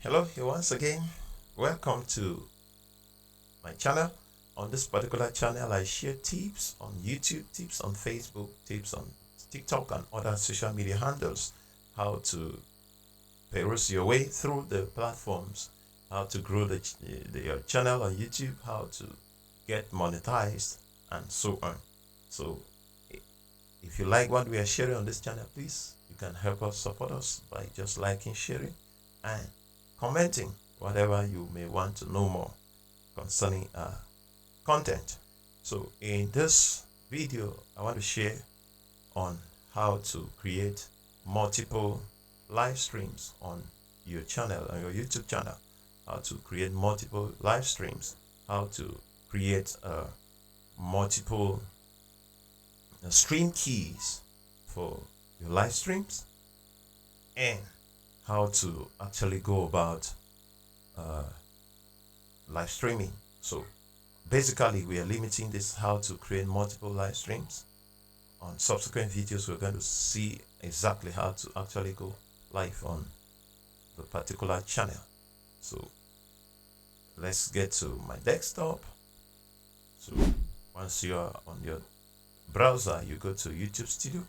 Hello here once again. Welcome to my channel. On this particular channel, I share tips on YouTube, tips on Facebook, tips on TikTok and other social media handles. How to peruse your way through the platforms, how to grow your channel on YouTube, how to get monetized, and so on. So if you like what we are sharing on this channel, please, you can help us support us by just liking, sharing, and commenting whatever you may want to know more concerning content. So in this video, I want to share on how to create multiple live streams on your channel, on your YouTube channel, how to create multiple live streams, how to create multiple stream keys for your live streams, and how to actually go about live streaming. So basically, we are limiting this how to create multiple live streams. On subsequent videos, we're going to see exactly how to actually go live on the particular channel. So let's get to my desktop. So once you are on your browser, you go to YouTube Studio,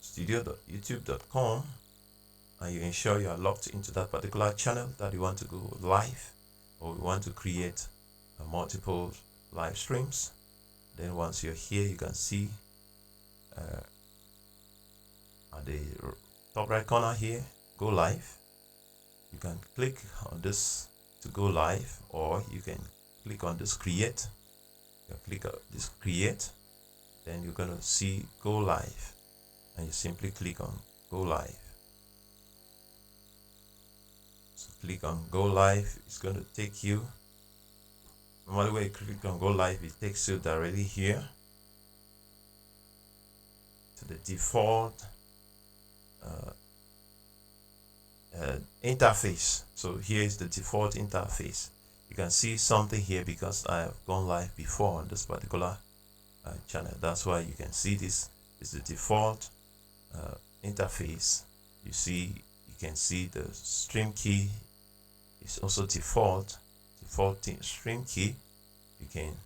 studio.youtube.com, and you ensure you are logged into that particular channel that you want to go live, or you want to create multiple live streams. Then once you're here, you can see at the top right corner here, go live. You can click on this to go live, or you can click on this create. You can click on this create, then you're going to see go live, and you simply click on go live. So click on go live. It's going to take you, normally when you click on go live, it takes you directly here to the default interface. So here is the default interface. You can see something here because I have gone live before on this particular channel. That's why you can see this is the default interface. You can see the stream key is also default stream key. You can,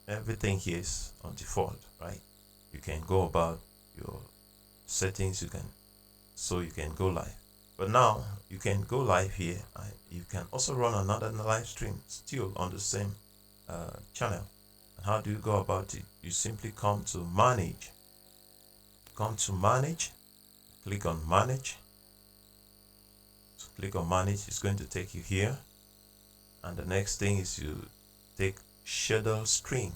everything here is on default, right? You can go about your settings, you can go live. But now you can go live here, and you can also run another live stream still on the same channel. And how do you go about it? You simply come to manage, click on manage. So click on manage, it's going to take you here, and the next thing is you take schedule stream.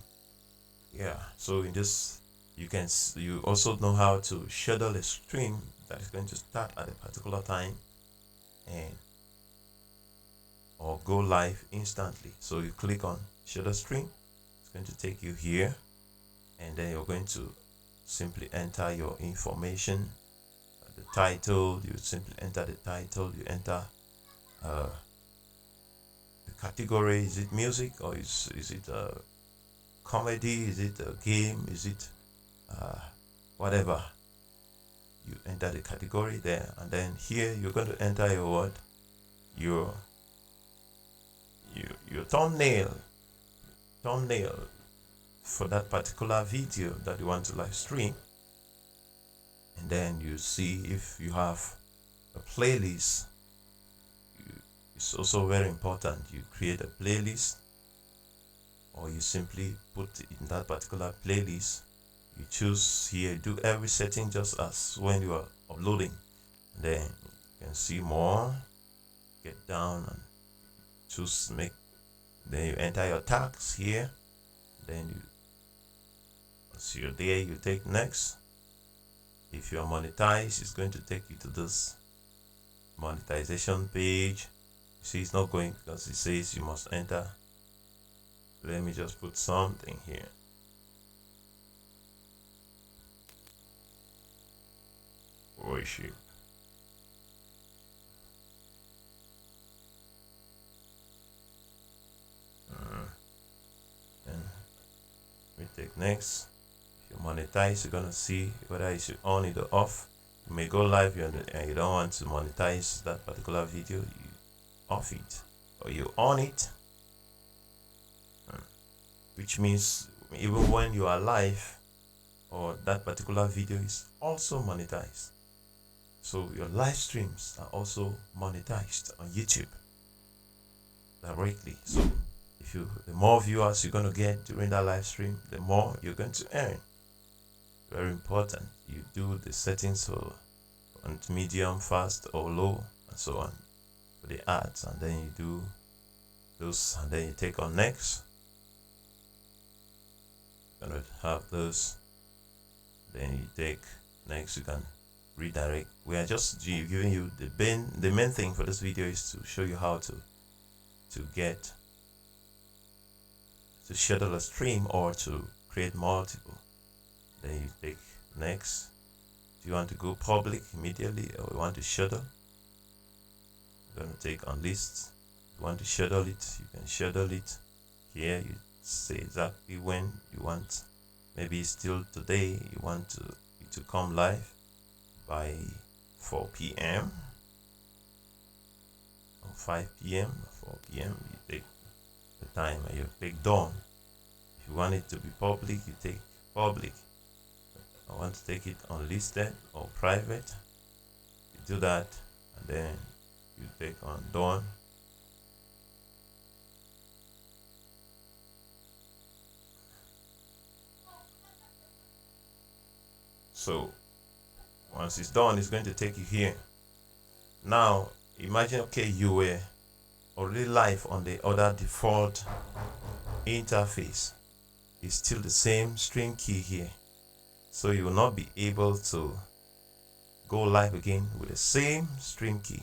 Yeah, so in this you also know how to schedule a stream that is going to start at a particular time and or go live instantly. So you click on schedule stream, it's going to take you here, and then you're going to simply enter your information, the title. You simply enter the title, you enter the category. Is it music, or is it comedy? Is it a game? Is it whatever? You enter the category there, and then here you're going to enter your word, your thumbnail for that particular video that you want to live stream. And then you see if you have a playlist. It's also very important you create a playlist, or you simply put in that particular playlist. You choose here, do every setting just as when you are uploading. And then you can see more, get down and choose make. Then you enter your tags here. Then once you're there, you take next. If you are monetized, it's going to take you to this monetization page. You see, it's not going because it says you must enter. Let me just put something here. Worship. And we take next. If you monetize, you're gonna see whether you should on it or off. You may go live and you don't want to monetize that particular video, you off it or you on it, which means even when you are live or that particular video is also monetized. So your live streams are also monetized on YouTube directly. So the more viewers you're going to get during that live stream, the more you're going to earn. Very important. You do the settings for on medium, fast or low and so on for the ads, and then you do those, and then you take on next. You're going to have those, then you take next, you can redirect. We are just giving you the main thing for this video is to show you how to schedule a stream or to create multiple. Then you take next. Do you want to go public immediately or you want to schedule? You're going to take on lists. If you want to schedule it, you can schedule it here. You say exactly when you want. Maybe still today you want it to come live by 4 p.m. or 5 p.m. 4 p.m. You take the time and you take dawn. If you want it to be public, you take public. I want to take it unlisted or private. You do that, and then you take on dawn. So once it's done, it's going to take you here. Now imagine, okay, you were already live on the other default interface. It's still the same stream key here, so you will not be able to go live again with the same stream key.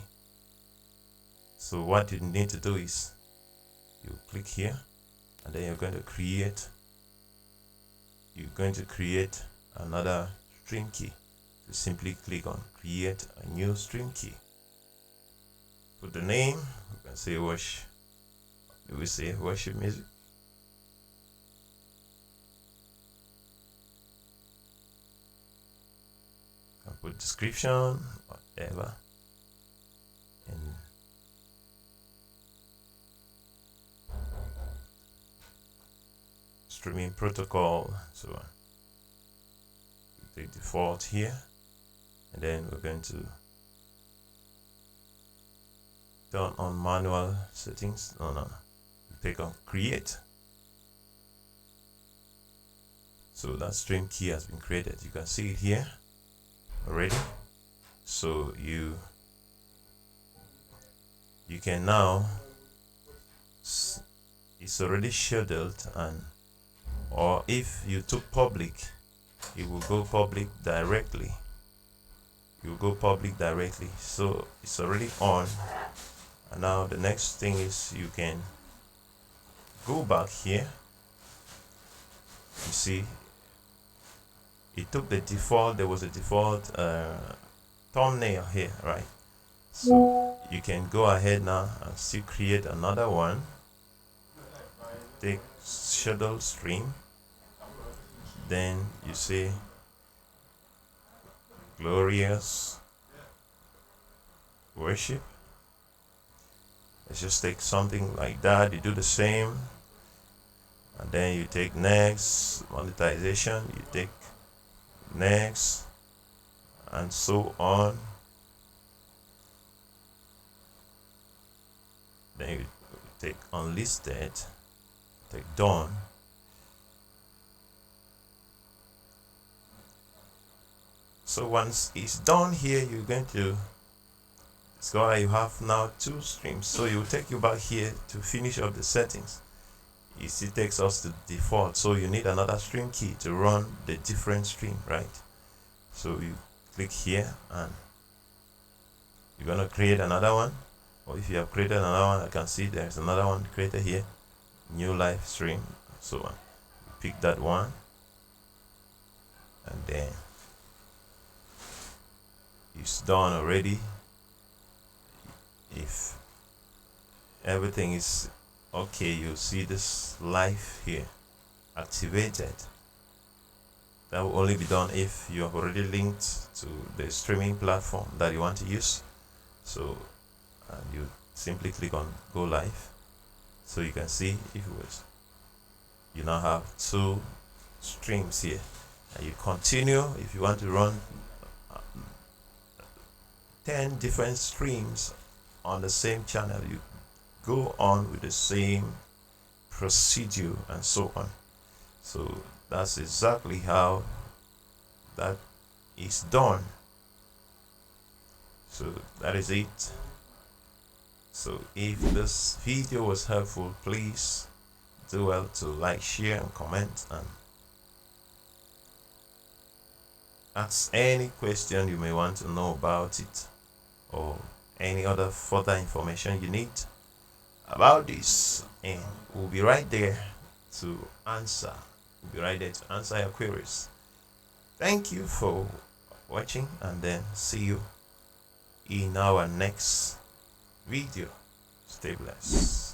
So what you need to do is you click here, and then you're going to create another stream key. You simply click on create a new stream key. Put the name. You can say worship. We say worship music. You can put description, whatever. And streaming protocol, so on. You take default here, and then we're going to turn on manual settings. No. You take on create. So that stream key has been created. You can see it here already. So you can now, it's already scheduled, and or if you took public, it will go public directly. So it's already on. And now the next thing is you can go back here. You see it took the default, there was a default thumbnail here, right? So you can go ahead now and still create another one. Take schedule stream, then you say glorious worship. Let's just take something like that. You do the same, and then you take next monetization, you take next, and so on. Then you take unlisted, take done. So once it's done here, you're going to discover you have now 2 streams. So it will take you back here to finish up the settings. It still takes us to default, so you need another stream key to run the different stream, right? So you click here and you're gonna create another one, or if you have created another one, I can see there's another one created here, new live stream, so on. You pick that one, and then it's done already. If everything is okay, you'll see this live here activated. That will only be done if you have already linked to the streaming platform that you want to use. So you simply click on go live, so you can see if it was, you now have 2 streams here, and you continue. If you want to run 10 different streams on the same channel, you go on with the same procedure and so on. So that's exactly how that is done. So that is it. So if this video was helpful, please do well to like, share, and comment, and ask any question you may want to know about it, or any other further information you need about this, and we'll be right there to answer. We'll be right there to answer your queries. Thank you for watching, and then see you in our next video. Stay blessed.